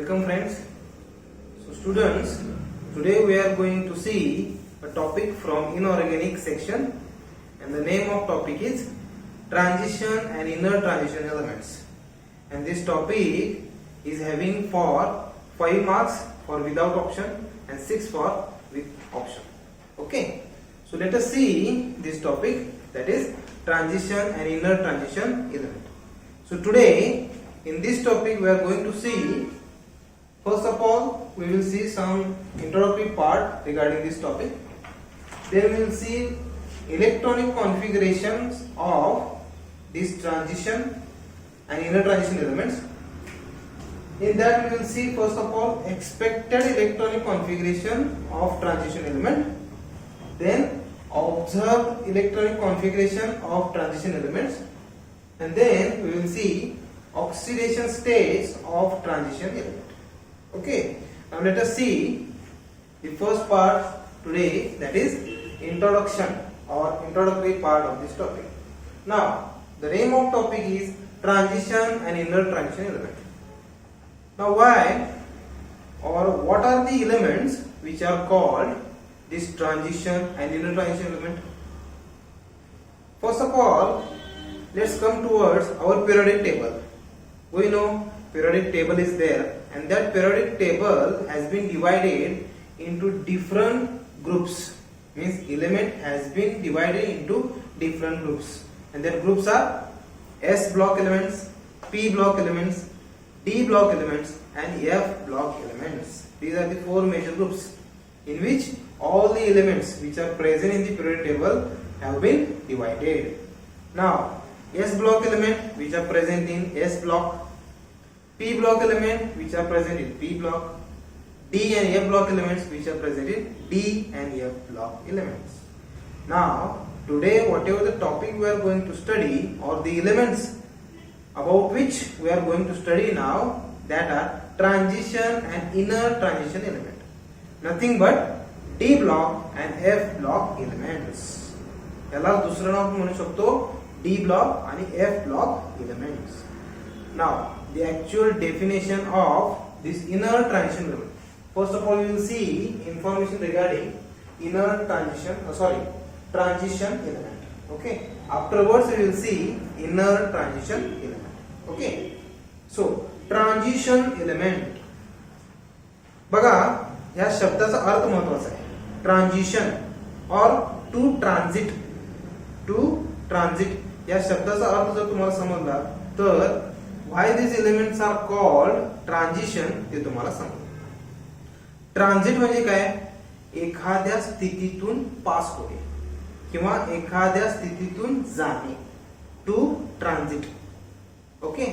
Welcome friends. So students, today we are going to see a topic from inorganic section, and the name of topic is transition and inner transition elements. And this topic is having for 5 marks for without option and 6 for with option. Okay. So let us see this topic, that is transition and inner transition element. So today in this topic we are going to see, first of all we will see some introductory part regarding this topic. Then we will see electronic configurations of this transition and inner transition elements. In that we will see first of all expected electronic configuration of transition element, then observed electronic configuration of transition elements, and then we will see oxidation states of transition element. Okay, now let us see the first part today, that is introduction or introductory part of this topic. Now the name of topic is transition and inner transition element. Now why or what are the elements which are called this transition and inner transition element? First of all, let's come towards our periodic table. We know periodic table is there, and that periodic table has been divided into different groups. Means element has been divided into different groups, and that groups are S block elements, P block elements, D block elements, and F block elements. These are the 4 major groups in which all the elements which are present in the periodic table have been divided. Now S block element which are present in S block, P block element which are present in P block, D and F block elements which are present in D and F block elements. Now today whatever the topic we are going to study, or the elements about which we are going to study now, that are transition and inner transition element. Nothing but D block and F block elements. याला दुसरं नाव म्हणू शकतो D block आणि F block elements. Now the actual definition of this inner transition element. First of all, we will see information regarding inner transition. Transition element. Okay. Afterwards, we will see inner transition element. Okay. So transition element. बघा या शब्दाचा अर्थ महत्त्वाचा आहे. Transition और to transit. To transit या शब्दाचा अर्थ जर तुम्हाला समजला तर why this elements are called transition ते तुम्हाला समजेल. ट्रान्झिट म्हणजे काय? एखाद्या स्थितीतून पास होणे किंवा एखाद्या स्थितीतून जाणे. To transit. ओके.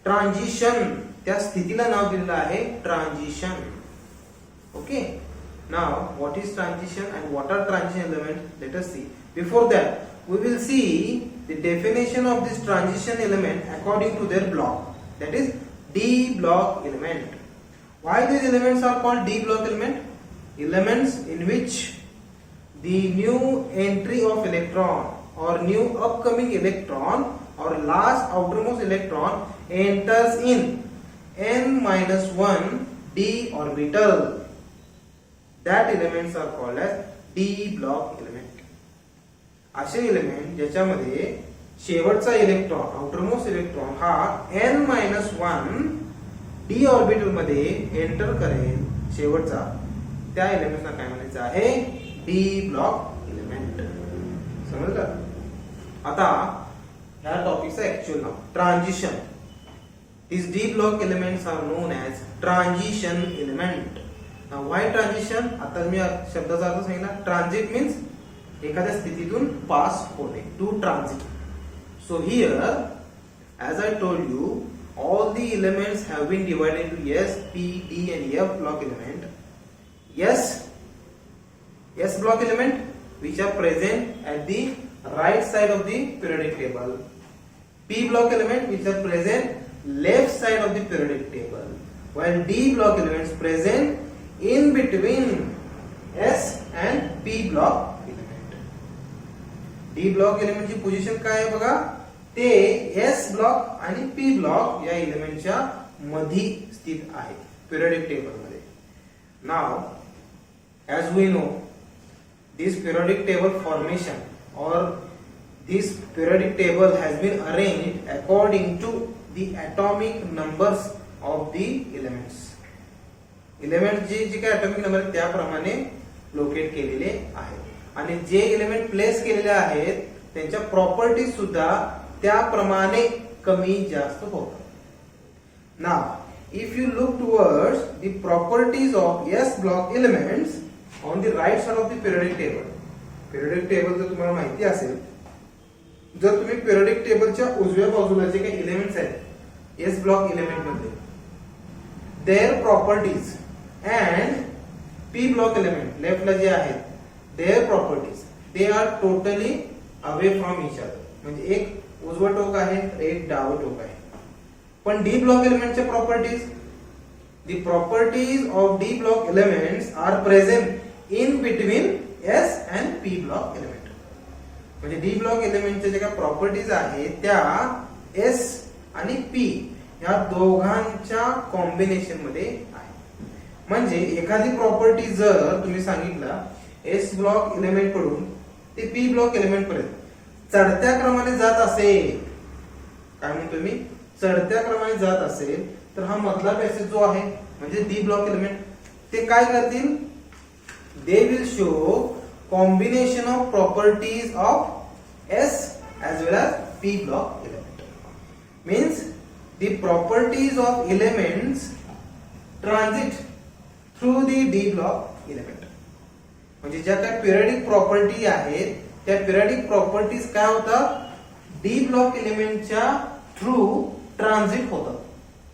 ट्रान्झिशन त्या स्थितीला नाव दिलेलं आहे transition. Okay. Now what is transition and what are transition element? Let us see. Before that, we will see the definition of this transition element according to their block, that is D block element. Why these elements are called D block element? Elements in which the new entry of electron or new upcoming electron or last outermost electron enters in n-1 d orbital. That elements are called as D block element. असे element ज्याच्यामध्ये शेवटचा electron, outermost electron हा n-1 d orbital मध्ये enter करेल शेवटचा, त्या एलिमेंटला काय म्हणायचं आहे? D block element. समजलं? आता ह्या टॉपिकचा ऍक्च्युअल नाव transition. These D block elements are known as transition element. Now why transition? आता मी शब्दाचा अर्थ सांगितला. ट्रान्झिट मीन्स एखाद्या स्थितीतून पास होणे. To transit. So here, as I told you, all the elements have been divided into S, P, D and F block element. S block element which are present at the right side of the periodic table. P block element which are present left side of the periodic table. While D block elements present in between S and P block. D block एलिमेंटची position काय आहे बघा, ते S block आणि P block या एलिमेंटच्या मधी स्थित आहे पिरियडिक टेबल मध्ये. नाव as we know this periodic table formation or this periodic table has been arranged according to the atomic numbers of the elements. Element जे काही atomic नंबर आहेत त्याप्रमाणे लोकेट केलेले आहेत आणि जे एलिमेंट प्लेस केलेले आहेत त्यांच्या प्रॉपर्टीज सुद्धा त्याप्रमाणे कमी जास्त होतात. Now if you look towards the properties of S block elements on the right side of the periodic table, periodic table जर तुम्हाला माहिती असेल, जर तुम्ही periodic table च्या उजव्या बाजूला जे काही एलिमेंट्स आहेत S block एलिमेंट मध्ये their properties and P block element left ला जे आहेत their properties they are totally away from each other. म्हणजे एक उजवं टोक आहे एक डावं टोक आहे. पण D block एलिमेंटच्या properties, the properties of D block elements are present in between S and P block element. म्हणजे D block एलिमेंटच्या जे काही प्रॉपर्टीज आहेत त्या S आणि P या दोघांच्या कॉम्बिनेशन मध्ये आहे. म्हणजे एखादी प्रॉपर्टी जर तुम्ही सांगितला S ब्लॉक एलिमेंट कडून ते P ब्लॉक एलिमेंट पर्यंत चढत्या क्रमाने जात असेल, काय म्हणतो मी, चढत्या क्रमाने जात असेल तर हा मधला पॅसेज जो आहे म्हणजे डी ब्लॉक एलिमेंट ते काय करतील, they will show combination of properties of S as well as P block element. Means the properties of elements transit through the D block element. म्हणजे ज्या काही पिरियडिक प्रॉपर्टी आहेत त्या पिरियडिक प्रॉपर्टीज काय होतात, डी ब्लॉक एलिमेंटच्या through transit होतात.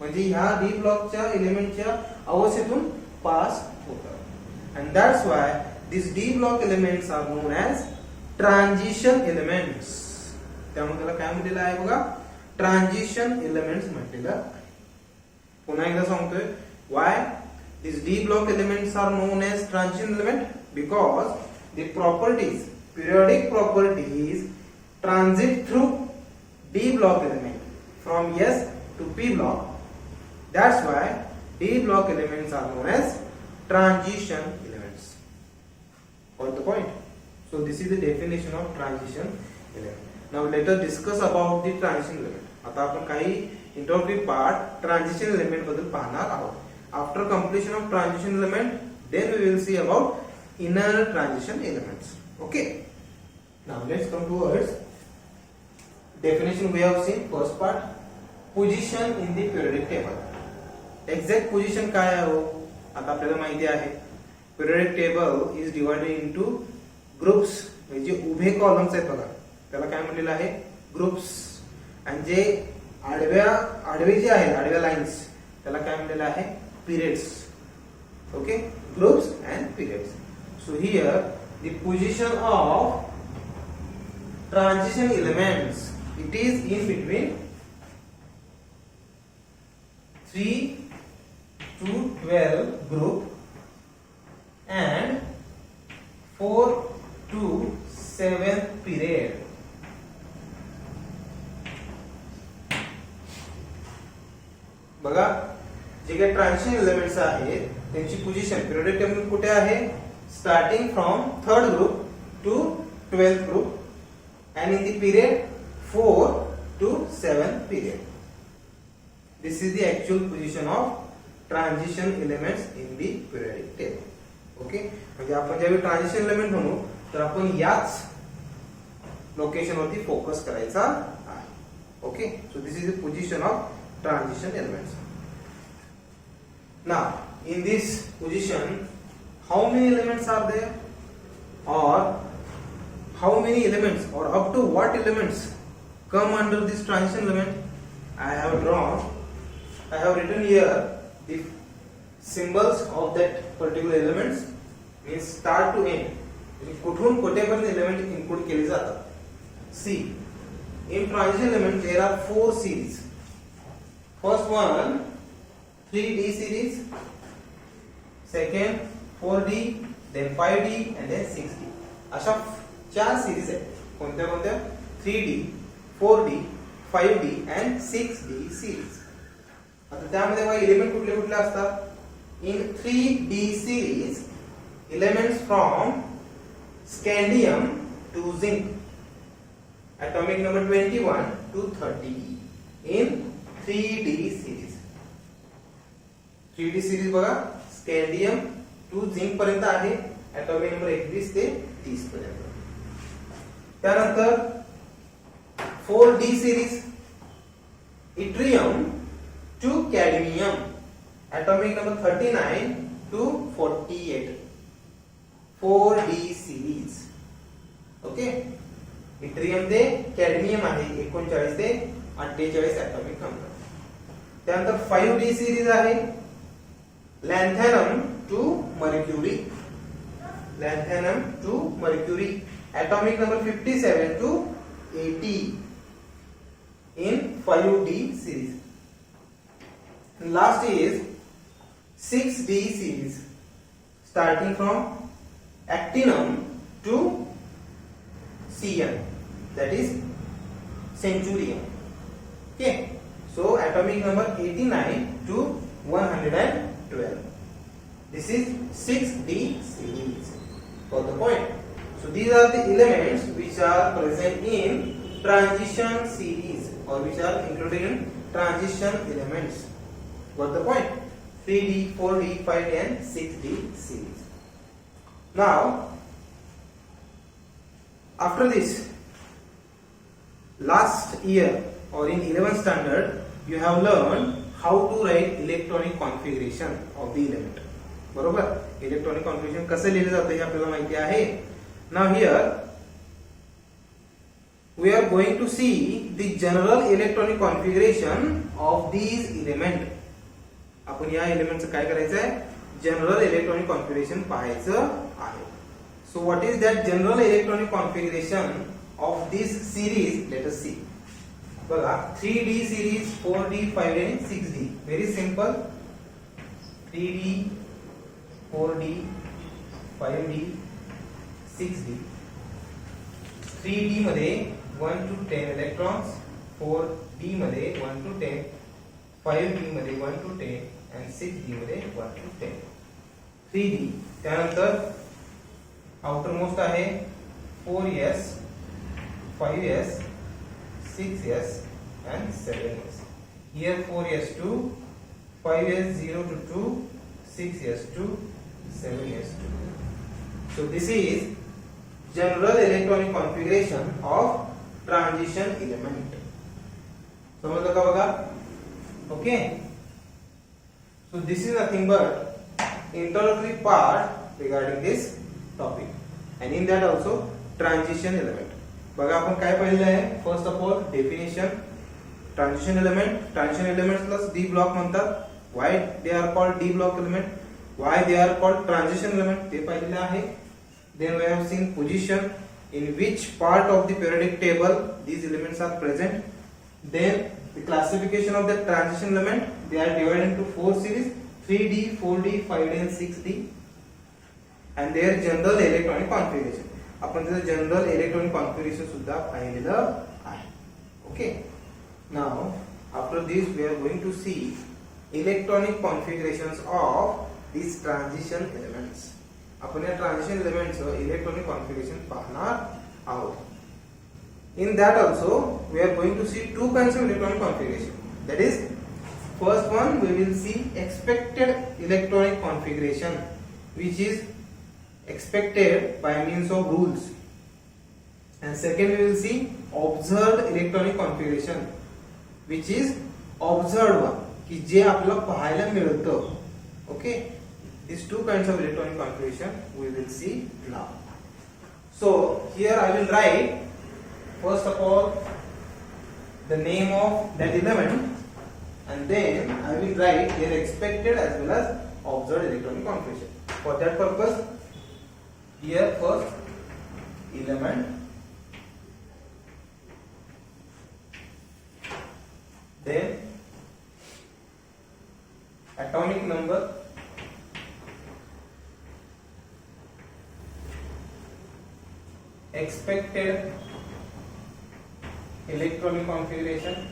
म्हणजे ह्या डी ब्लॉकच्या एलिमेंटच्या अवस्थेतून पास होतात. And that's why this D block elements are known as transition elements. त्यामुळे त्याला काय म्हटलेलं आहे बघा, ट्रान्झिशन एलिमेंट्स म्हटलेलं आहे. पुन्हा एकदा सांगतोय, why this D block elements are known as transition element, because the properties, periodic properties transit through D block element from S to P block. That's why D block elements are known as transition elements. Got the point? So this is the definition of transition element. Now let us discuss about the transition element. आता आपण काही introductory part transition element बद्दल पाहणार आहोत. After completion of transition element, then we will see about inner transition elements. Okay. Now let's come towards definition. We have seen first part, position in the periodic table. Exact position काय आहे हो, आता आपल्याला माहिती आहे periodic table is divided into groups. म्हणजे उभे columns आहेत बघा त्याला काय म्हटलेलं आहे, ग्रुप्स. आणि जे आडवे जे आहेत आडव्या लाईन्स त्याला काय म्हटलेलं आहे, periods. Okay, groups and periods. So here the position of transition elements, it is in between 3 to 12 group and 4 to 7 period. बघा जे काही ट्रान्झिशन एलिमेंट्स आहेत त्यांची पोझिशन पिरियडिक टेबल कुठे आहे, starting from third group to 12th group and in the period 4 to 7 period. This is the actual position of transition elements in the periodic table. Okay, म्हणजे आपण ज्यावेळी transition element म्हणू तर आपण याच location वरती फोकस करायचा आहे. Okay, so this is the position of transition elements. Now in this position how many elements are there, or how many elements, or up to what elements come under this transition element? I have written here the symbols of that particular elements, means start to end. कुठून कुठेपर्यंत element include केले जातात. See, in transition element there are 4 series. First one 3D series, second 4D, then 5D and then 6D. अशा 4 series आहेत. कोणत्या कोणत्या, 3D, 4D, 5D and 6D series. आता त्यामध्ये बघा एलिमेंट कुठले कुठले असतात. इन 3D series elements from scandium to zinc, atomic number 21 to 30 in 3D series. 3D series बघा स्कॅन्डियम टू झिंक पर्यंत आहे, atomic number 21 ते 30 पर्यंत. त्यानंतर 4D series yttrium to cadmium, atomic number 39 to 48. 4D series. Okay, yttrium ते cadmium आहे 39 ते 48 atomic number. त्यानंतर 5D series आहे lanthanum to mercury. Lanthanum to mercury, atomic number 57 to 80 in 5D series. Last is 6D series, starting from actinum to Cn, that is centurium. Okay, so atomic number 89 to 112. This is 6D series. Got the point? So these are the elements which are present in transition series, or which are included in transition elements. Got the point? 3D, 4D, 5D and 6D series. Now, after this, last year or in 11th standard, you have learned how to write electronic configuration of the element. बरोबर? Electronic configuration कसे लिहिले जाते हे आपल्याला माहिती आहे. Now here we are going to see the general electronic configuration of these elements. आपण या एलिमेंटचं काय करायचं आहे, जनरल इलेक्ट्रॉनिक कॉन्फिगरेशन पाहायचं आहे. So what is that general electronic configuration of this series, let us see. बघा 3D सिरीज, 4D, 5D आणि 6D. Very simple. 3D, 4D, 5D, 6D. 3D मध्ये 1 to 10 इलेक्ट्रॉन्स, 4D मध्ये 1 to 10, 5D मध्ये 1 to 10 and 6D मध्ये 1 to 10. 3D त्यानंतर outer most आहे 4s, 5s, 6s and 7s. Here 4s2, 5s0 to 2, 6s2, 7s2. So this is general electronic configuration of transition element. समजलं का बघा? Okay. So this is nothing but introductory part regarding this topic, and in that also transition element. बघा आपण काय पाहिलं आहे. First of all definition. Transition element, transition एलिमेंट्सला D block म्हणतात. Why they are called D block element, why they are called transition element ते पाहिलेलं आहे. Then we have seen position in which part of the periodic table these elements are present. Then the classification of the transition element, they are divided into 4 series: 3D, 4D, 5D and 6D, and their general electronic configuration. आपण त्याचं general electronic configuration सुद्धा पाहिलेलं आहे. Okay, now after this we are going to see electronic configurations of these transition elements. आपण या transition एलिमेंटचं electronic configuration पाहणार आहोत. In that also we are going to see two kinds of electronic configuration. That is, first one we will see expected electronic configuration, which is expected by means of rules, and second we will see observed electronic configuration, which is observed one, की जे आपल्याला पाहायला मिळतं. Okay, these two kinds of electronic configuration we will see now. So here I will write first of all the name of that element, and then I will write their expected as well as observed electronic configuration. For that purpose, here first element, then atomic number, expected electronic configuration,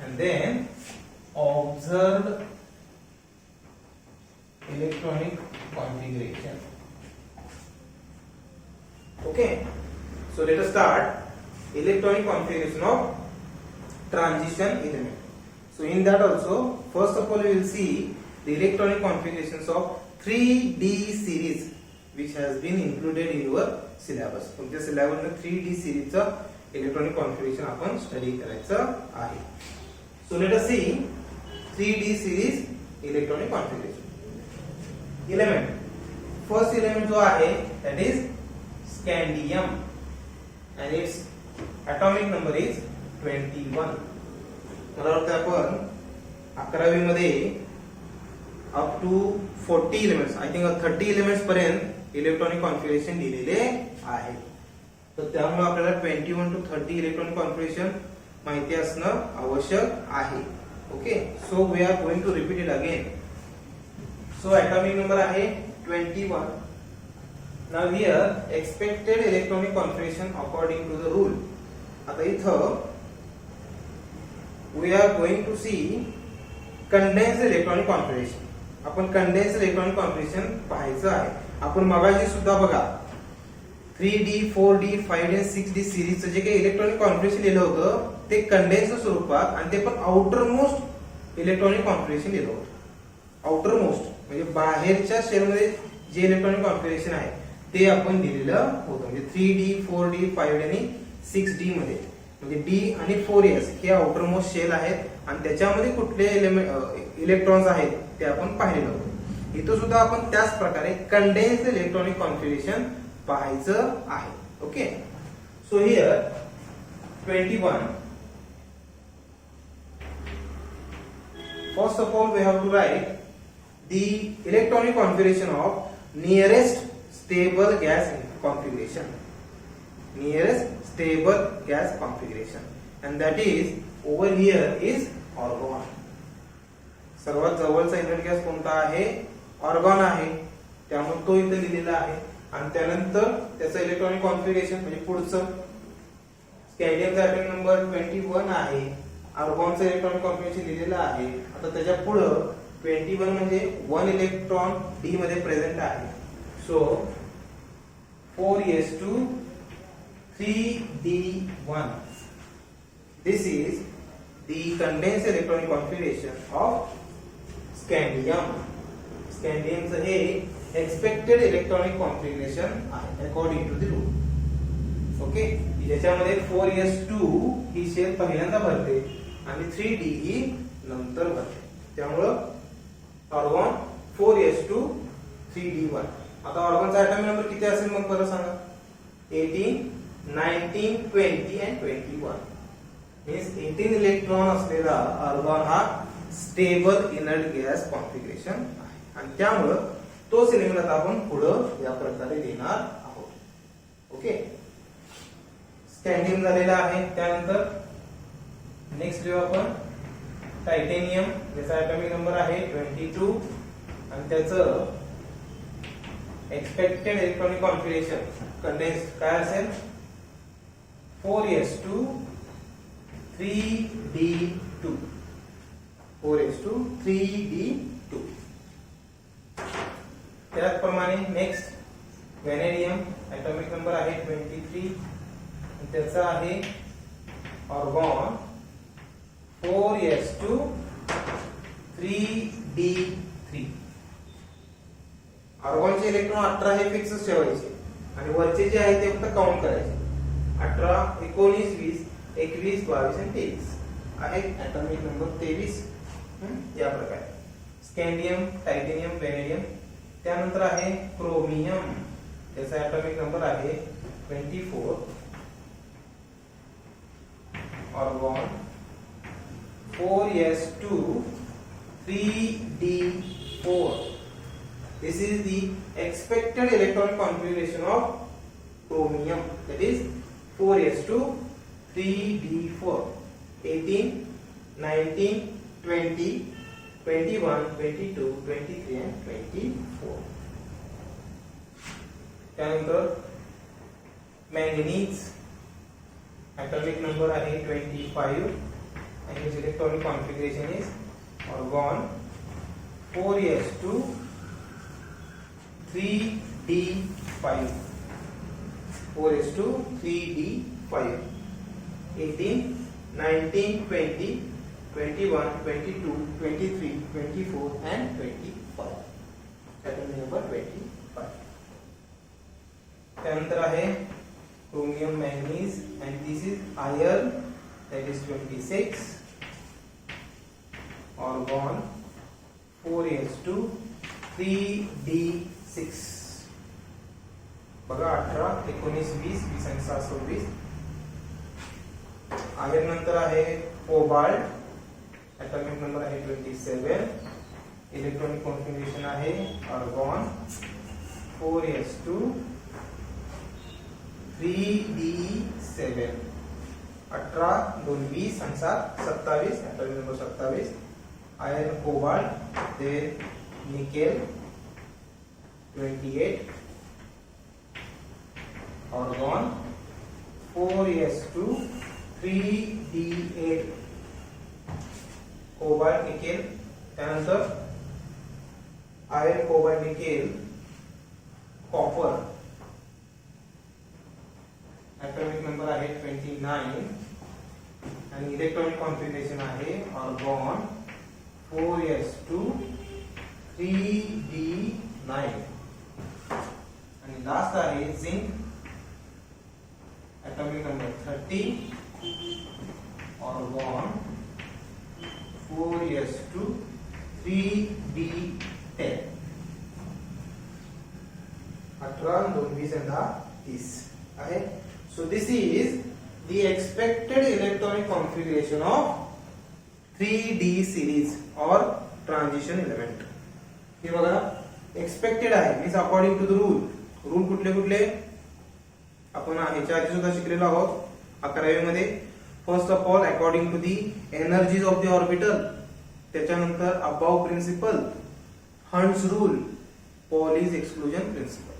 and then observed electronic configuration. Okay, so let us start electronic configuration of transition element. So in that also, first of all we will see the electronic configurations of 3D series which has been included in your syllabus. तुमच्या syllabus मध्ये 3D series चा electronic configuration आपण study करायचं आहे. So let us see 3D series electronic configuration. Element. First element जो आहे that is scandium and its atomic number is 21. मला वाटतं आपण 11वी मध्ये up to 40 elements, I think 30 elements पर्यंत इलेक्ट्रॉनिक कॉन्फिगरेशन दिलेले आहे. तर त्यामुळे आपल्याला 21 to 30 इलेक्ट्रॉनिक कॉन्फिगरेशन माहिती असणं आवश्यक आहे. Okay, so we are going to repeat it again. So atomic number आहे 21. Now here expected electronic configuration according to the rule. आता इथं we are going to see condensed electronic configuration. आपण condensed electronic configuration पाहायचं आहे. आपण मगाशी सुद्धा बघा 3D, 4D, 5D, 6D सिरीजचं जे काही इलेक्ट्रॉनिक कॉन्फिगरेशन दिलं होतं ते कंडेन्स्ड स्वरूपात आणि ते पण आउटर मोस्ट इलेक्ट्रॉनिक कॉन्फिगरेशन दिलं होतं. आउटर मोस्ट म्हणजे बाहेरच्या शेलमध्ये जे इलेक्ट्रॉनिक कॉन्फिगरेशन आहे ते आपण दिलेलं होतं. म्हणजे 3D, 4D, 5D आणि 6D मध्ये म्हणजे D आणि 4S हे आउटर मोस्ट शेल आहेत आणि त्याच्यामध्ये कुठले इलेक्ट्रॉन्स आहेत ते आपण पाहिलेलं होतं. इथं सुद्धा आपण त्याच प्रकारे कंडेन्स्ड इलेक्ट्रॉनिक कॉन्फिगरेशन पाहायचं आहे. Okay, so here 21. First of all we have to write the electronic configuration of nearest stable gas configuration. Nearest stable gas configuration, and that is over here is argon. सर्वात जवळचा inert gas कोणता आहे? Argon आहे. त्यामुळे तो इथे लिहिलेला आहे. आणि त्यानंतर त्याचं इलेक्ट्रॉनिक कॉन्फिगरेशन म्हणजे पुढचं स्कॅंडियमचा ॲटॉमिक नंबर 21 आहे. आर्गॉनचं इलेक्ट्रॉनिक कॉन्फिगरेशन लिहिलेलं आहे. आता त्याच्या पुढं 21 म्हणजे 1 इलेक्ट्रॉन D मध्ये प्रेझेंट आहे. सो 4s2 3d1. This is the condensed electronic configuration of scandium. स्कॅंडियमचं हे एक्सपेक्टेड इलेक्ट्रॉनिक कॉन्फिगरेशन आहे according to the rule. Okay, ज्याच्यामध्ये 4s2 ही शेल पहिल्यांदा भरते आणि 3d ही नंतर भरते. त्यामुळं आर्गॉन 4s2 3d1. आता आर्गॉनचा ॲटॉमिक नंबर किती असेल मग परत सांगा? 18, 19, 20 and 21. मीन्स 18 इलेक्ट्रॉन असलेला आर्गॉन हा स्टेबल इनर्ट गॅस कॉन्फिगरेशन आहे आणि त्यामुळं तोच एलिमेंट आता आपण पुढं या प्रकारे देणार आहोत. ओके, स्कॅंडियम झालेला आहे. त्यानंतर नेक्स्ट घेऊ आपण टायटेनियम, ज्याचा ॲटॉमिक नंबर आहे 22 आणि त्याचं एक्सपेक्टेड इलेक्ट्रॉनिक कॉन्फिगरेशन कंडेन्स्ड काय असेल? 4s2 3d2. 4s2 3d2. त्याचप्रमाणे नेक्स्ट व्हॅनेडियम, ॲटॉमिक नंबर आहे 23 आणि त्याचा आहे आर्गॉन 4s2 3d3. आर्गॉनचे इलेक्ट्रॉन 18 हे फिक्स ठेवायचे आणि वरचे जे आहे ते फक्त काउंट करायचे. 18, 19, 20, 21, 22 आणि 23 आहे ॲटॉमिक नंबर 23. या प्रकारे स्कॅंडियम, टायटेनियम, व्हॅनेडियम. त्यानंतर आहे क्रोमियम, त्याचा ॲटॉमिक नंबर आहे 24. Argon 4s2 3d4. This is the expected electronic configuration of chromium, that is 4s2 3d4. 18, 19, 20, 21, 22, 23 and 24. त्यानंतर मॅंगनीज, ॲटॉमिक नंबर आहे 25 and its electronic configuration is argon 4s2 3d5 4s2 3d5 18 19 20 21 22 23 24 and 25 atomic number 25 त्यानंतर आहे chromium manganese and this is iron that is 26 argon 4s2 3d6 बघा 18 19 20 20 आणि 6 26 iron नंतर आहे cobalt atomic number आहे 27 electronic configuration आहे argon 4s2 3d7 18 2 20 आणि 7 27 atomic number 27 iron cobalt then nickel 28 argon 4s2 3d8 cobalt nickel त्यानंतर iron cobalt nickel copper atomic number आहे 29 आणि इलेक्ट्रॉनिक कॉन्फिगरेशन आहे argon 4s2 3d9 आणि लास्ट आहे zinc atomic number 30 argon 4s2 3d10 18 2 20 and 30 आहे. So this is the expected electronic configuration of 3D series or transition element. हे बघा expected आहे means according to the rule कुठले कुठले आपण ह्याच्या आधी सुद्धा शिकलेलो आहोत 11वी मध्ये. First of all according to the energies of the orbital, त्याच्यानंतर Aufbau principle, Hund's rule, Pauli's exclusion principle.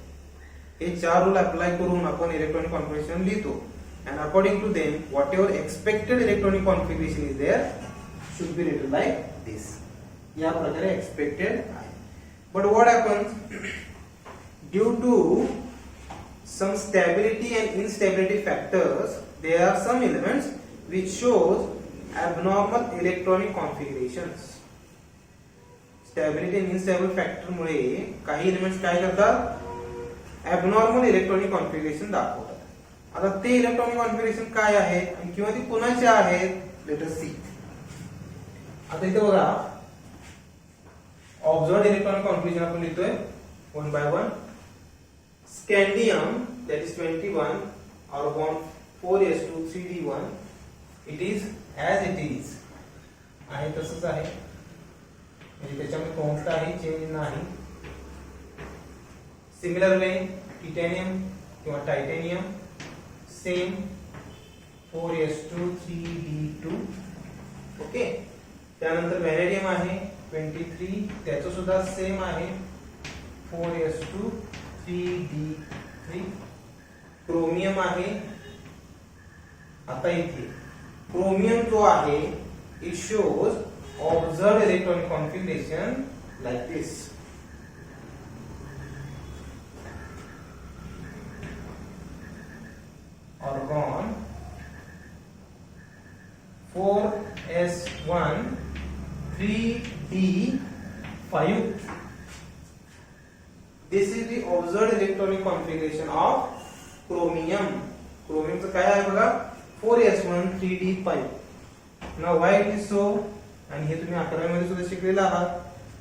हे 4 रूल अप्लाय करून आपण इलेक्ट्रॉनिक कॉन्फिगरेशन लिहितो and according to them whatever expected electronic configuration is there should be written like this. या प्रकारे expected आहे. But what happens due to some stability and instability factors there are some elements which shows abnormal electronic configurations. Stability and instable factor मुळे काही elements काय करतात, abnormal electronic configuration दाखवतात. आता ते electronic configuration काय आहे आणि किंवा ती कोणाचे आहेत, लेट अस सी. आता इथे बघा ऑब्झर्व्ड इलेक्ट्रॉनिक कॉन्फिगरेशन आपण लिहितोय one by one. Scandium that is 21 argon 4s2 3d1 it is as it is आहे तसंच आहे, म्हणजे त्याच्यामध्ये कोणताही चेंज नाही. सिमिलर वे टिटॅनियम किंवा titanium same 4s2 3d2 okay. त्यानंतर व्हॅनेडियम आहे 23 त्याचं सुद्धा सेम आहे 4s2 3d3. क्रोमियम आहे, आता इथे क्रोमियम जो आहे it shows observed electronic configuration like this. argon 4s1 3d5. This is the observed electronic configuration of chromium. Chromium चं काय आहे बघा 4s1 3d5. Now why it is so, आणि हे तुम्ही 11वी मध्ये सुद्धा शिकलेला आहात.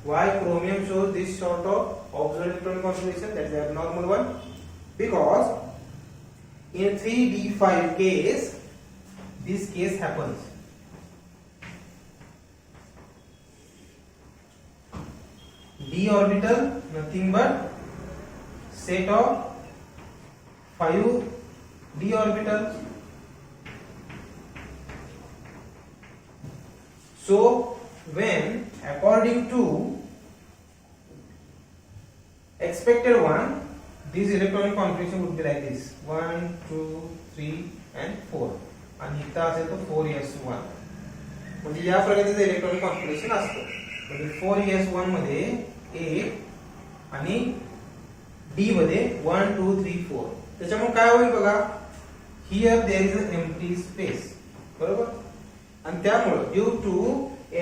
Why chromium shows this sort of observed electronic configuration, that is the abnormal one? Because in 3d5 case this case happens. D orbital nothing but set of 5 d orbitals. So when according to expected one, this electronic configuration would be like this 1 2 3 and 4 आणि इथं असेल तो 4s1. म्हणजे या प्रकारचं electronic configuration असतं. म्हणजे 4s1 मध्ये A आणि D मध्ये 1 2 3 4. त्याच्यामुळे काय होईल बघा, here there is a empty space, बरोबर. आणि त्यामुळे due to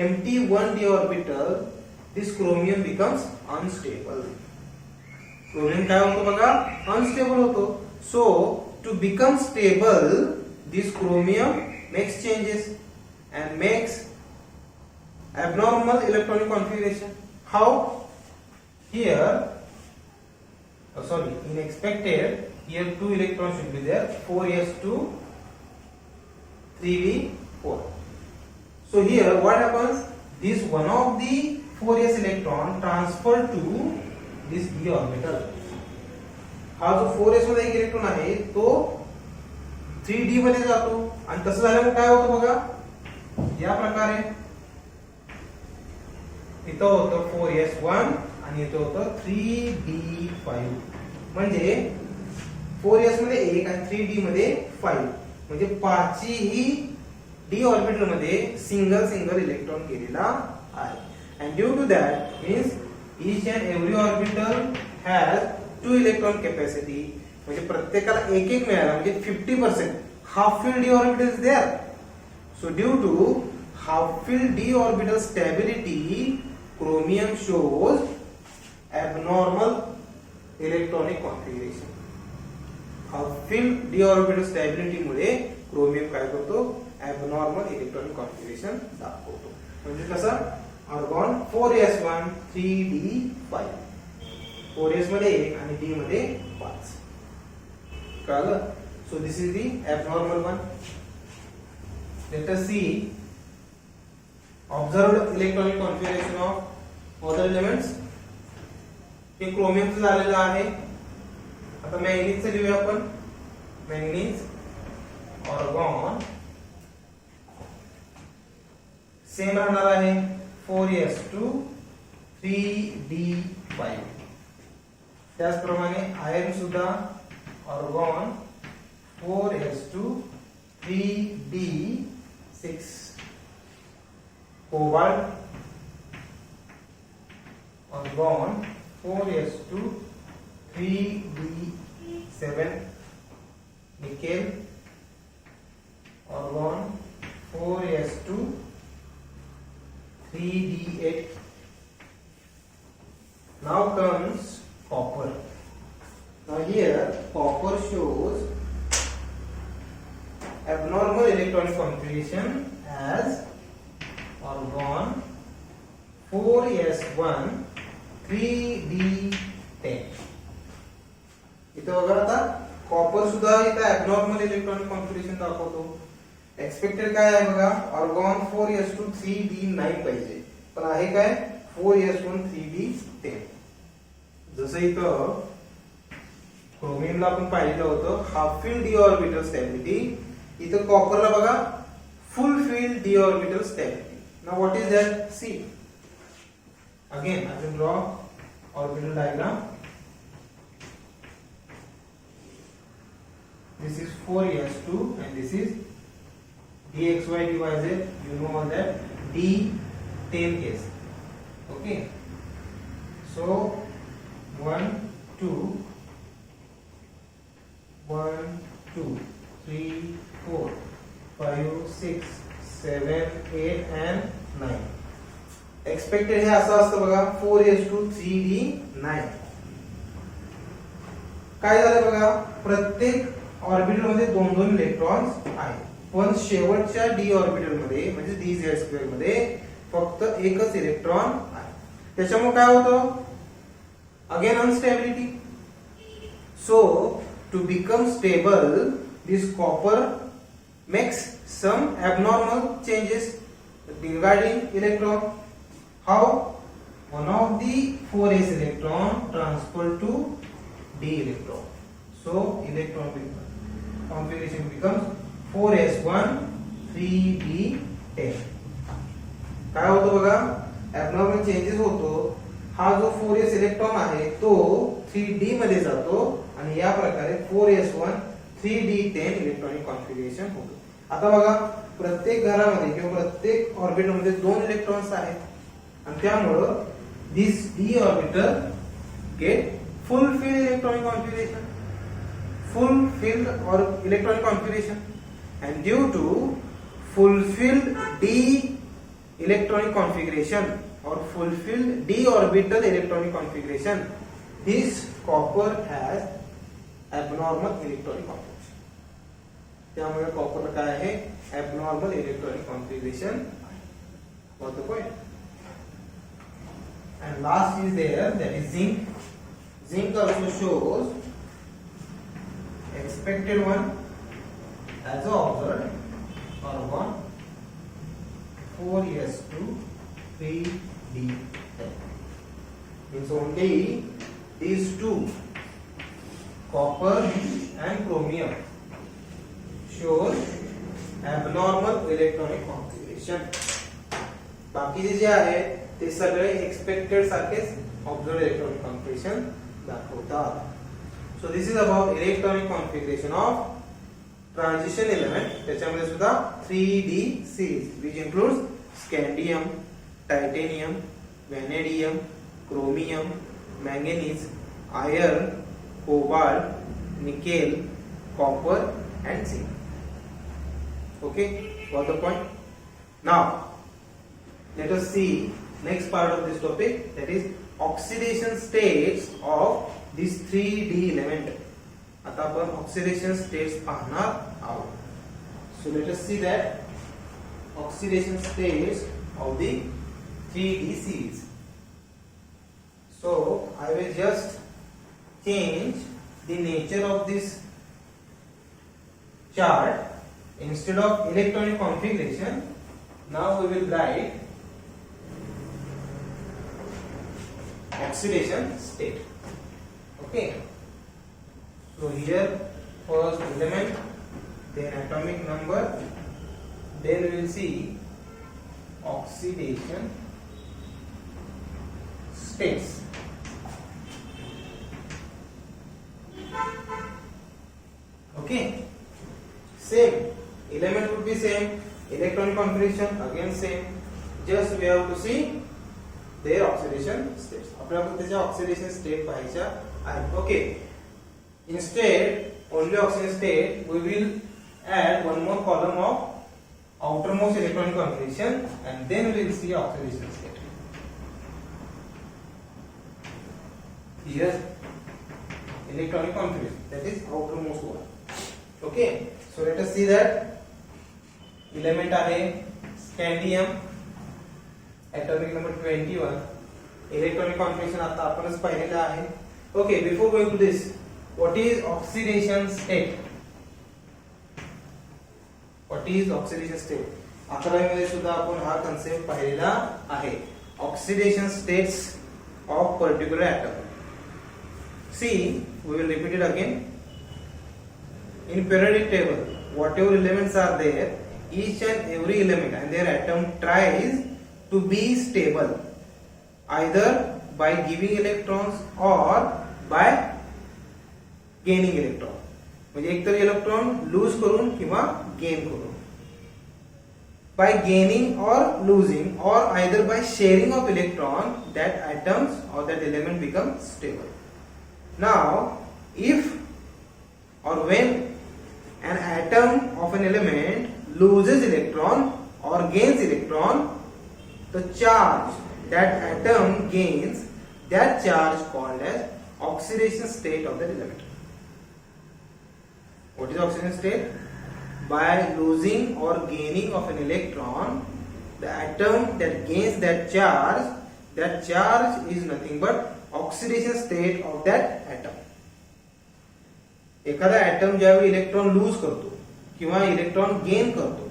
empty 1d orbital this chromium becomes unstable. Chromium काय होतो बघा, अनस्टेबल होतो. So to become stable this chromium makes changes and makes abnormal electronic configuration. How? Here, in expected, here 2 electrons should be there, 4s2 3d4. So here what happens, this one of the 4s electron transferred to this d orbital. हा जो 4s मध्ये एक electron आहे तो 3d मध्ये जातो आणि तसं झाल्यामुळे काय होतं बघा, या प्रकारे इथं होतं 4s1 आणि इथं होतं 3d5. म्हणजे 4s मध्ये 1 आणि 3d मध्ये 5, म्हणजे पाचही d ऑर्बिटल मध्ये सिंगल इलेक्ट्रॉन गेलेला आहे. and due to that means each and every orbital has 2 electron capacity. म्हणजे प्रत्येकाला एक एक मिळाला, म्हणजे 50% half filled d orbital is there. So due to half-filled d orbital stability, chromium shows abnormal electronic configuration. Half-filled d orbital stability Mule chromium काय करतो, abnormal electronic configuration दाखवतो. म्हणजे कसं, argon 4s1 3d5, 4s मध्ये 1 आणि d मध्ये 5. कळलं? So this is the abnormal one. Let us see observed electronic configuration of other elements. हे क्रोमियमचं झालेलं आहे. आता मॅंगनीजचं लिहूया आपण. मॅंगनीज, ऑर्गॉन सेम राहणार आहे 4s2 3d5. त्याचप्रमाणे आयर्न सुद्धा argon 4s2 3d6. cobalt argon 4s2 3d7. nickel argon 4s2 3d8. now comes copper. now here copper shows abnormal electronic configuration as argon 4s1 3d10. इथं बघा, आता copper सुद्धा इथं abnormal electronic configuration दाखवतो. Expected काय आहे बघा, argon 4s2 3d9 पाहिजे, पण आहे काय 4s1 3d10. जसं इथं क्रोमियमला आपण पाहिलं होतं half filled D orbital stability, इथं कॉपरला बघा full field D orbital stability. Now what is that? See. Again, I will draw orbital diagram. This is 4s2 and this is dxy divided. You know all that d10 case. Okay. So 1 2 1 2 3 4 5 6 7 8 and 9. Expected हे असं असतं बघा 4s2 3d9. काय झालं बघा, प्रत्येक orbital मध्ये 2 electrons आहेत, पण शेवटच्या डी ऑर्बिटल मध्ये म्हणजे dz2 मध्ये फक्त एकच इलेक्ट्रॉन आहे. त्याच्यामुळे काय होतं, again instability. So to become stable this copper makes some abnormal changes regarding electron. How? One of the 4s electron transferred to d electron. So electron configuration becomes 4s1 3d10. काय होतं बघा, abnormal changes होतो. हा जो 4s electron आहे तो 3d मध्ये जातो आणि या प्रकारे 4s1 3d10 इलेक्ट्रॉनिक कॉन्फिगरेशन होतो. आता बघा प्रत्येक घरामध्ये किंवा प्रत्येक ऑर्बिटलमध्ये 2 इलेक्ट्रॉन्स आहेत आणि त्यामुळं this D orbital get fulfilled electronic configuration, fulfilled or electronic configuration, and due to fulfilled d electronic configuration or fulfilled d orbital electronic configuration, this copper has abnormal electronic configuration. त्यामुळे copper काय आहे abnormal electronic configuration. Got the point? And last is there, that is zinc. Zinc also shows expected one as observed carbon 4s2 3d. Means only these two, copper and chromium, shows abnormal electronic configuration. बाकीचे जे आहे ते सगळे expected सारखेच ऑब्झर्व्ड electronic configuration दाखवतात. So this is about electronic configuration of transition element. त्याच्यामध्ये सुद्धा 3D series which includes scandium, titanium, vanadium, chromium, manganese, iron, cobalt, nickel, copper and zinc. Okay, got the point? Now let us see next part of this topic, that is oxidation states of this 3D element. आता आपण oxidation states पाहणार आहोत. So let us see that oxidation states of the 3D series. So I will just change the nature of this chart. Instead of electronic configuration, now we will write oxidation state. Okay, so here first element, then atomic number, then we will see oxidation states. Okay, same element would be same, electronic configuration again same, just we have to see their oxidation states. आपल्याला त्याच्या oxidation state पाहायच्या आहेत. Okay, instead only oxidation state we will add one more column of outermost electronic configuration and then we will see oxidation state. Here electronic configuration, that is outermost one. Okay, so let us see that element आहे scandium, atomic number 21, electronic configuration आता आपणच पाहिलेलं आहे. Okay, before going to this, what is oxidation state? What is oxidation state? 11वी मध्ये सुद्धा आपण हा concept पाहिलेला आहे. Oxidation states of particular atom. See, we will repeat it again. In periodic table, whatever elements are there, each and every element and their atom tries to be stable either by giving electrons or by gaining electron. म्हणजे एकतर electron lose करून किंवा gain करून. By gaining or losing or either by sharing of electron, that atoms or that element become stable. Now, if or when an atom of an element loses electron or gains electron, the charge that atom gains, that charge called as oxidation state of that element. What is oxidation state? By losing or gaining of an electron, the atom that gains that charge is nothing but oxidation state of that atom. एखादा atom ज्यावेळी electron lose करतो किंवा electron gain करतो,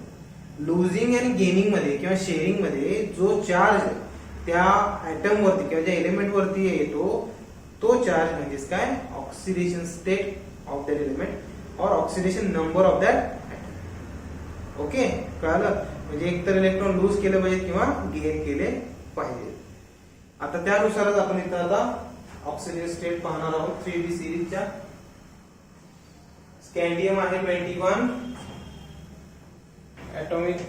losing आणि gaining मध्ये किंवा sharing मध्ये जो चार्ज त्या ऍटम वरती किंवा ज्या एलिमेंट वरती येतो तो चार्ज म्हणजेच काय, oxidation state of that element और oxidation number of that atom. Okay, कळलं? म्हणजे एकतर इलेक्ट्रॉन लूज केले पाहिजे किंवा गेन केले पाहिजे. आता त्यानुसारच आपण इथं आता ऑक्सिडेशन स्टेट पाहणार आहोत 3D सिरीजच्या. स्कँडियम आहे 21, atomic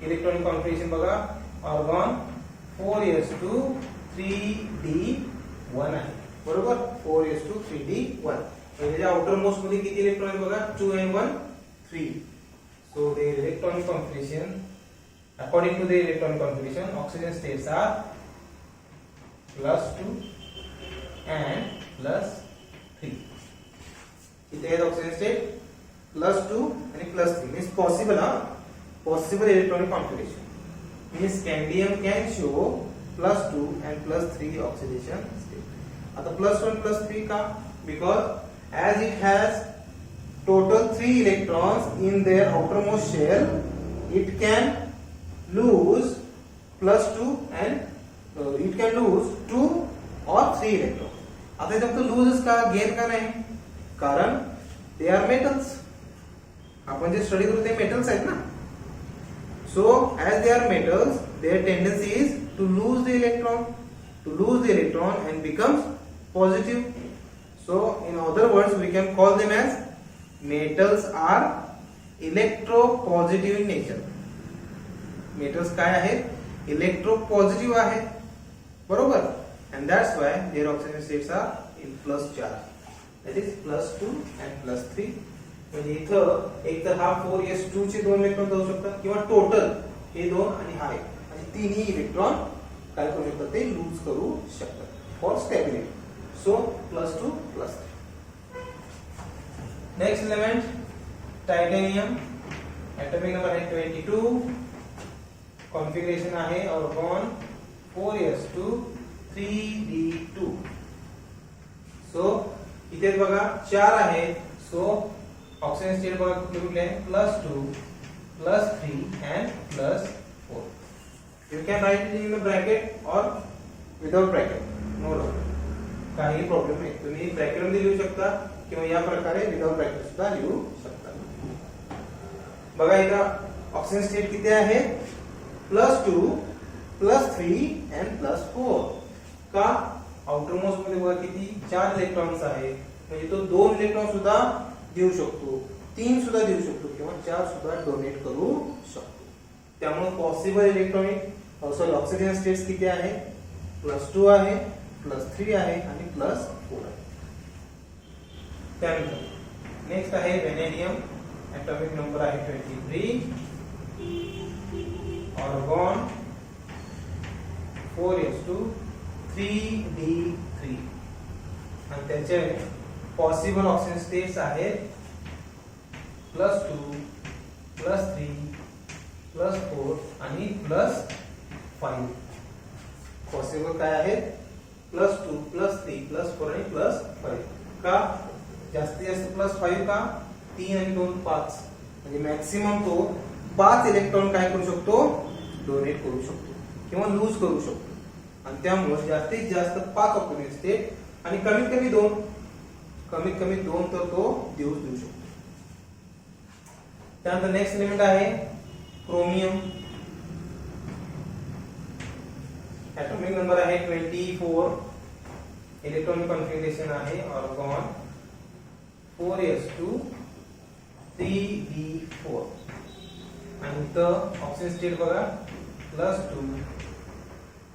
electronic configuration बघा, argon 4s2 3d1 आहे, बरोबर. 4s2 3d1 म्हणजे आउटर मोस्ट मध्ये किती इलेक्ट्रॉन आहेत बघा, 2n1 3. So the electronic configuration, according to the electronic configuration, oxygen states are +2 and +3. किती आहेत ऑक्सिजन स्टेट, +2 आणि +3. means possible, possible electronic configuration means scandium can show +2 and +3 oxidation state. आता +1 +3 का, because as it has total 3 electrons in their outermost shell, it can lose +2 and it can lose 2 or 3 electrons. आता इथे फक्त loses का, gain का नाही, कारण they are metals. आपण जे स्टडी करू ते मेटल्स आहेत ना. So as they are metals, their tendency is to lose the electron and becomes positive. So in other words, we can call them as metals are electropositive in nature. Metals काय आहेत, electropositive आहेत, बरोबर. And that's why their oxygen states are in plus charge, that is +2 and +3. म्हणजे इथं एक तर हा 4s2 चे 2 इलेक्ट्रॉन जाऊ शकतात, किंवा टोटल हे 2 आणि हा 1 असे तिन्ही इलेक्ट्रॉन काय करू शकतात, ते लूज करू शकतात for stability. So +2 +3. Next element titanium, atomic number आहे 22, कॉन्फिगरेशन आहे argon 4s2 3d2. सो इथे बघा 4 आहेत. सो ऑक्सिजन स्टेट बघा कुठले कुठले आहे, +2 +3 and +4. You can write it in the bracket or without bracket, no problem. काही प्रॉब्लेम नाही, तुम्ही ब्रॅकेट मध्ये लिहू शकता किंवा या प्रकारे विदाउट ब्रॅकेट सुद्धा लिहू शकता. बघा इथं ऑक्सिजन स्टेट किती आहे, +2 +3 and +4. का, आउटर मोस्ट मध्ये बघा किती 4 इलेक्ट्रॉन्स आहेत, म्हणजे तो 2 इलेक्ट्रॉन सुद्धा देऊ शकतो, 3 सुद्धा देऊ शकतो, किंवा 4 सुद्धा डोनेट करू शकतो. त्यामुळे possible electronic sorry oxygen states किती आहे, +2 आहे, +3 आहे आणि +4 आहे. त्यानंतर नेक्स्ट आहे व्हॅनेडियम, atomic नंबर आहे 23, argon 4s2 3d3 आणि त्याचे पॉसिबल ऑक्सिजन स्टेट्स आहेत +2 +3 +4 आणि +5. पॉसिबल काय आहेत, +2 +3 +4 आणि +5. का, जास्तीत जास्त +5 का, 3 आणि 2 5, म्हणजे मॅक्सिमम तो 5 इलेक्ट्रॉन काय करू शकतो, डोनेट करू शकतो किंवा लूज करू शकतो. आणि त्यामुळे जास्तीत जास्त 5 ऑक्सिजन स्टेट आणि कमीत कमी 2 तर तो देऊ शकतो. त्यानंतर नेक्स्ट एलिमेंट आहे क्रोमियम, atomic नंबर आहे 24, इलेक्ट्रॉनिक कॉन्फिगरेशन आहे argon 4s2 3d4 आणि इथं ऑक्सिजन स्टेट बघा +2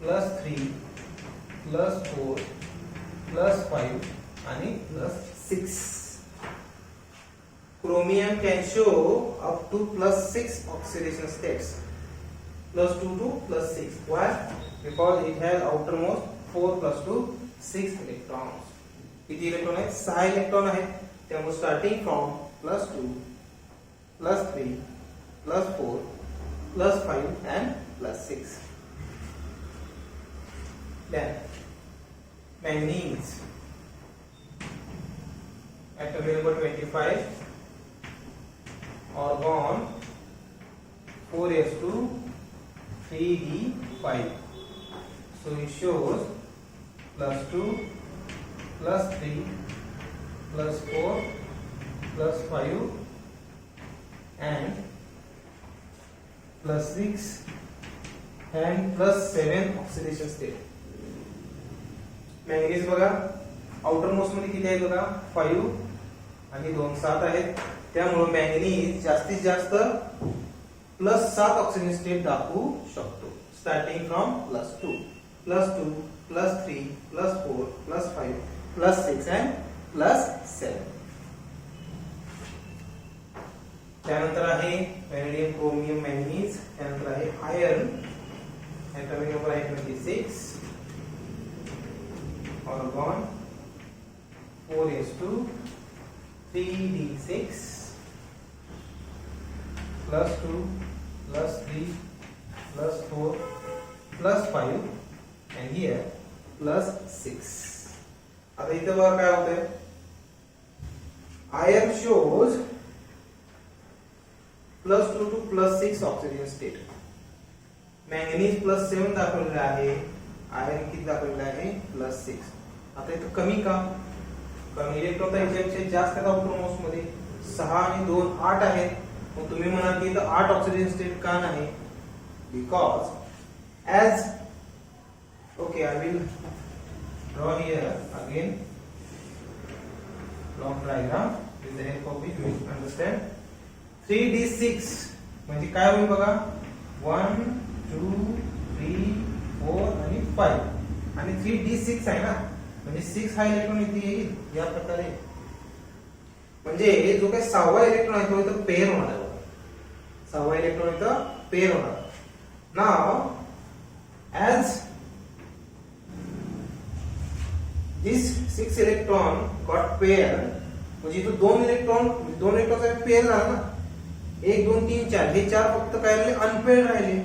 +3 +4 +5 आणि +6. Chromium can show up to +6 oxidation states, +2 to +6. Why? Because it has outermost 4 + 2 6 electrons. किती इलेक्ट्रॉन आहेत, 6 इलेक्ट्रॉन आहेत. त्यामुळे starting from +2 +3 +4 +5 and +6. Then manganese, atomic number 25, argon 4s2 3d5. So it shows +2 +3 +4 +5 and +6 and +7 oxidation state. Manganese बघा outer most मध्ये किती आहे बघा 5 आणि 2 7 आहेत. त्यामुळे मॅंगनीज जास्तीत जास्त प्लस 7 ऑक्सिजन स्टेट दाखवू शकतो. Starting from +2, +2, +3, +4, +5, +6 and +7. त्यानंतर आहे व्हॅनेडियम, क्रोमियम, मॅंगनीज. त्यानंतर आहे आयर्न. ॲटॉमिक नंबर आहे 26. Argon 4s2 3d6 +2 +3 +4 +5 and here +6. आता इथे बघा काय होतंय. Iron shows +2 to +6 oxygen state. Manganese +7 दाखवलेलं आहे. आयर्न किती दाखवलेलं आहे +6. आता इथं कमी का? कारण इलेक्ट्रॉन तर याच्यापेक्षा जास्त आहेत आउटरमोस्ट मध्ये. 6 आणि 2 8 आहेत. मग तुम्ही म्हणाल की इथं 8 ऑक्सिजन स्टेट का नाही? Because as okay, I will draw here again block diagram with the help of which we understand. 3d6 म्हणजे काय होईल बघा. 1 2 3 4 आणि 5 आणि 3d6 आहे ना, म्हणजे 6 हा इलेक्ट्रॉन इथे येईल या प्रकारे. म्हणजे जो काही 6वा इलेक्ट्रॉन आहे तो इथं पेअर होणार आहे. 6वा इलेक्ट्रॉन इथं पेअर होणार. नाव as this 6 electron got paired, म्हणजे इथं दोन इलेक्ट्रॉनचा पेअर झाला ना. 1 2 3 4 हे 4 फक्त काय राहिले? अनपेअर्ड राहिले.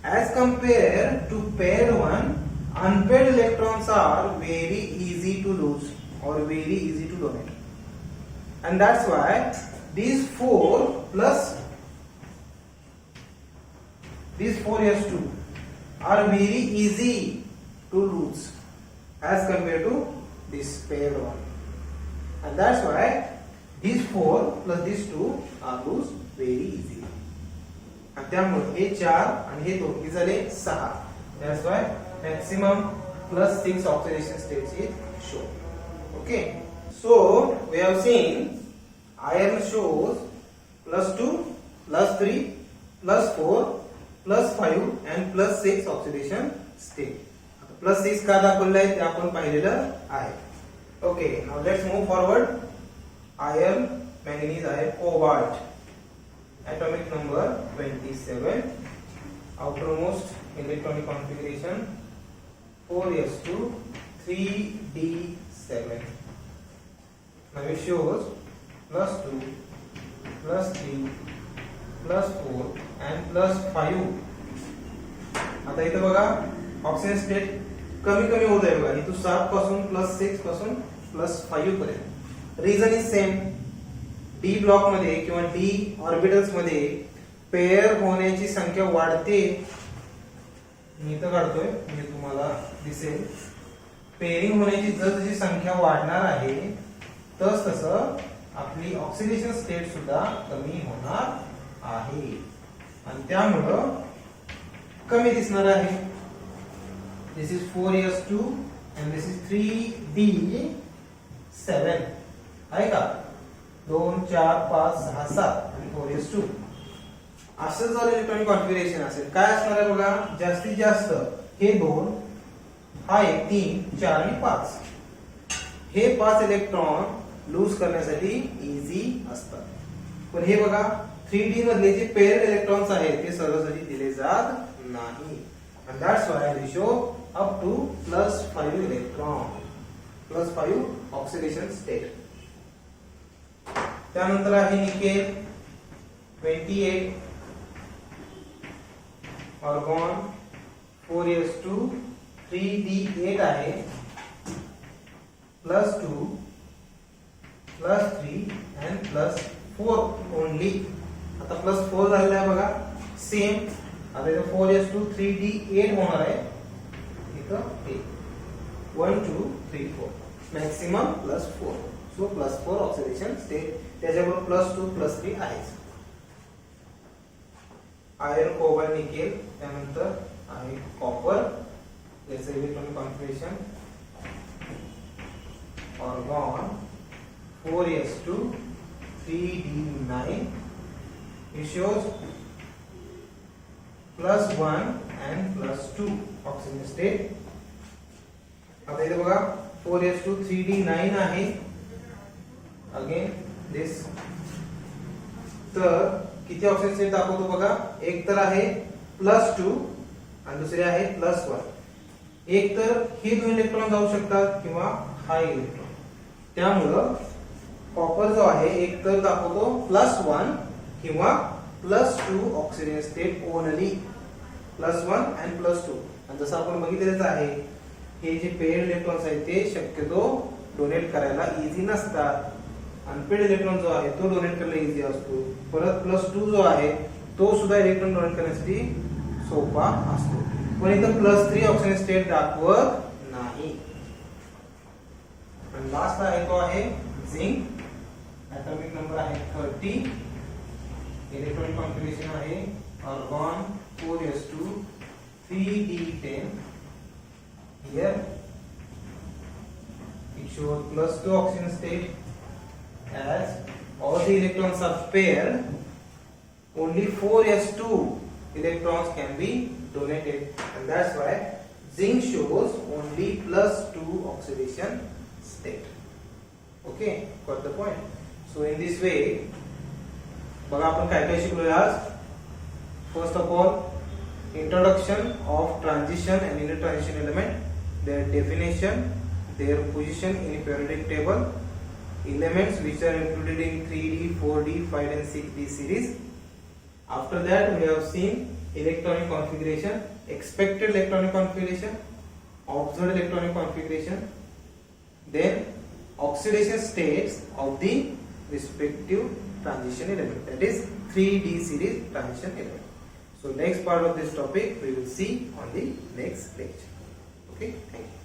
as compared to paired one, unpaired electrons are very easy to lose or very easy to donate, and that's why these 4 plus these 4s2 are very easy to lose as compared to this paired one, and that's why these 4 plus these 2 are lose very easily. आणि त्यामुळे हे 4 आणि हे 2 हे झाले 6. That's why maximum +6 oxidation states is shown. Okay, so we have seen iron shows +2, +3, +4, +5 and +6 oxidation state. +6 का दाखवलं आहे ते आपण पाहिलेलं आहे. Okay, now let's move forward. Iron, manganese, iron, cobalt. Atomic number 27. Outermost electronic configuration 4s2 3d7. Now it shows +2, +3, +4 and +5. आता इथे बघा ऑक्सिजन स्टेट कमी कमी होत आहे बघा. इथून 7 पासून +6 पासून +5 पर्यंत. Reason is same. D block मध्ये किंवा डी ऑर्बिटल्स मध्ये पेअर होण्याची संख्या वाढते. मी इथं काढतोय म्हणजे तुम्हाला दिसेल. पेअरिंग होण्याची जशी संख्या वाढणार आहे तस तसं आपली ऑक्सिडेशन स्टेट सुद्धा कमी होणार आहे आणि त्यामुळं कमी दिसणार आहे. This is 4s2 and this is 3d7 आहे का. 2 4 5 6 7 आणि 4s2 असं जर इलेक्ट्रॉनिक कॉन्फिगरेशन असेल काय असणार आहे बघा. जास्तीत जास्त हे 2, हा 1 3 4 आणि 5 हे 5 इलेक्ट्रॉन लूज करण्यासाठी इझी असतात. पण हे बघा 3d मधले जे पेअर इलेक्ट्रॉन्स आहेत ते सहजही दिले जात नाही. and that's why they show up to +5 electron, +5 oxidation state. त्यानंतर आहे निकेल 28. ऑर्गॉन 4s2 3d8 आहे. +2 +3 and +4 ओनली. आता +4 झालेला आहे बघा. सेम आता इथं 4s2 3d8 होणार आहे. इथं 1 2 3 4 मॅक्सिमम +4. सो +4 ऑक्सिडेशन स्टेट. त्याच्याबरोबर +2 +3 आहेच. Iron, cobalt, nickel. त्यानंतर आहे कॉपर. याचं electronic configuration argon 4s2 3d9. It shows +1 and +2 oxygen state. आता इथे बघा 4s2 3d9 आहे. Again this. तर किती ऑक्सिजन स्टेट दाखवतो बघा. एक तर आहे +2 आणि दुसरे आहे +1. एक तर हे दोन इलेक्ट्रॉन जाऊ शकतात किंवा हा इलेक्ट्रॉन. त्यामुळं कॉपर जो आहे एक तर दाखवतो +1 किंवा +2 ऑक्सिजन स्टेट ओनली. +1 and +2. आणि जसं आपण बघितलेलंच आहे हे जे पेड इलेक्ट्रॉन्स आहेत ते शक्यतो डोनेट करायला इझी नसतात. अनपेड इलेक्ट्रॉन जो आहे तो डोनेट करायला इझी असतो. परत +2 जो आहे तो सुद्धा इलेक्ट्रॉन डोनेट करण्यासाठी सोपा असतो. पण इथं +3 ऑक्सिजन स्टेट दाखवत नाही. आणि लास्ट आहे तो आहे झिंक. ॲटॉमिक नंबर आहे 30. इलेक्ट्रॉनिक कॉन्फिगरेशन आहे argon 4s2 3d10. Here it shows +2 oxygen state. As all the electrons are paired, only 4s2 electrons can be donated, and that's why zinc shows only +2 oxidation state. Okay, got the point? So in this way बघा आपण काय काय शिकलोय आज. First of all introduction of transition and inner transition element, their definition, their position in periodic table, elements which are included in 3d 4d 5 and 6d series. After that we have seen electronic configuration, expected electronic configuration, observed electronic configuration, then oxidation states of the respective transition element, that is 3d series transition element. So next part of this topic we will see on the next lecture. Okay, thank you.